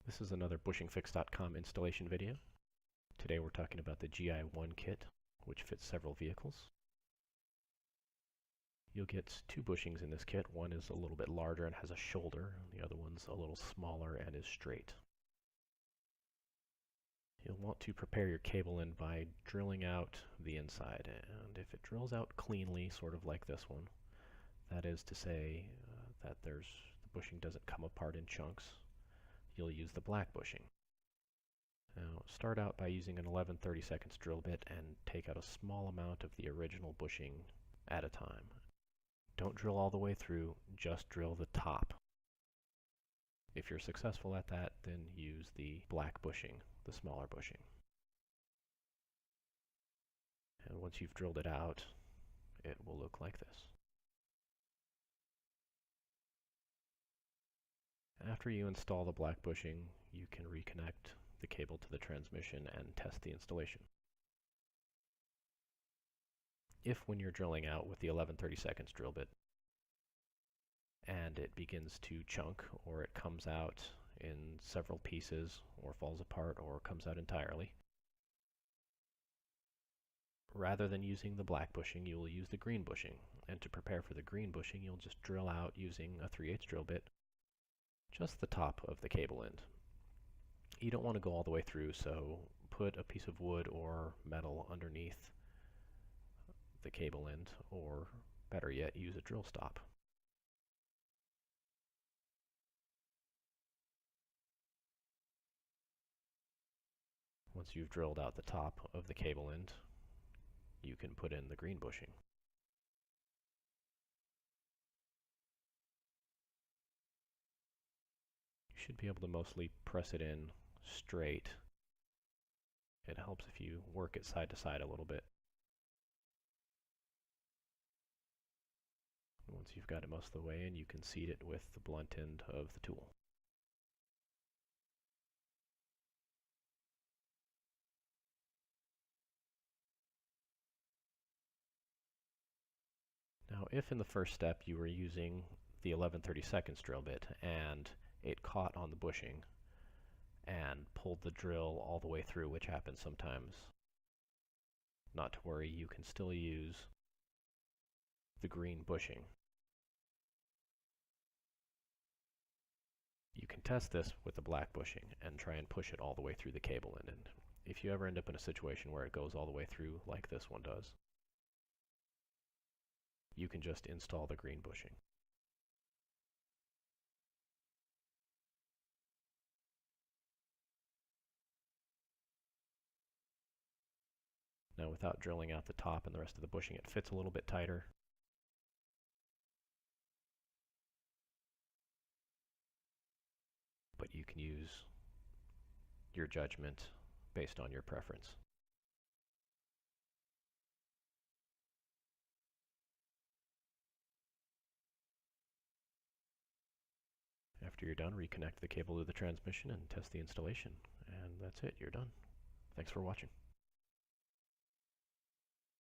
This is another bushingfix.com installation video. Today we're talking about the GI1 kit, which fits several vehicles. You'll get two bushings in this kit. One is a little bit larger and has a shoulder, and the other one's a little smaller and is straight. You'll want to prepare your cable in by drilling out the inside, and if it drills out cleanly, sort of like this one, that is to say that the bushing doesn't come apart in chunks, you'll use the black bushing. Now start out by using an 11/32 drill bit and take out a small amount of the original bushing at a time. Don't drill all the way through, just drill the top. If you're successful at that, then use the black bushing, the smaller bushing. And once you've drilled it out, it will look like this. After you install the black bushing, you can reconnect the cable to the transmission and test the installation. If when you're drilling out with the 11/32 drill bit and it begins to chunk, or it comes out in several pieces, or falls apart, or comes out entirely, rather than using the black bushing, you will use the green bushing. And to prepare for the green bushing, you'll just drill out using a 3/8 drill bit just the top of the cable end. You don't want to go all the way through, so put a piece of wood or metal underneath the cable end, or better yet, use a drill stop. Once you've drilled out the top of the cable end, you can put in the green bushing. You should be able to mostly press it in straight. It helps if you work it side to side a little bit. Once you've got it most of the way in, you can seat it with the blunt end of the tool. Now, if in the first step you were using the 11/32 drill bit and it caught on the bushing and pulled the drill all the way through, which happens sometimes, not to worry, you can still use the green bushing. You can test this with the black bushing and try and push it all the way through the cable end. And if you ever end up in a situation where it goes all the way through like this one does, you can just install the green bushing. Now, without drilling out the top and the rest of the bushing, it fits a little bit tighter. But you can use your judgment based on your preference. After you're done, reconnect the cable to the transmission and test the installation. And that's it, you're done. Thanks for watching.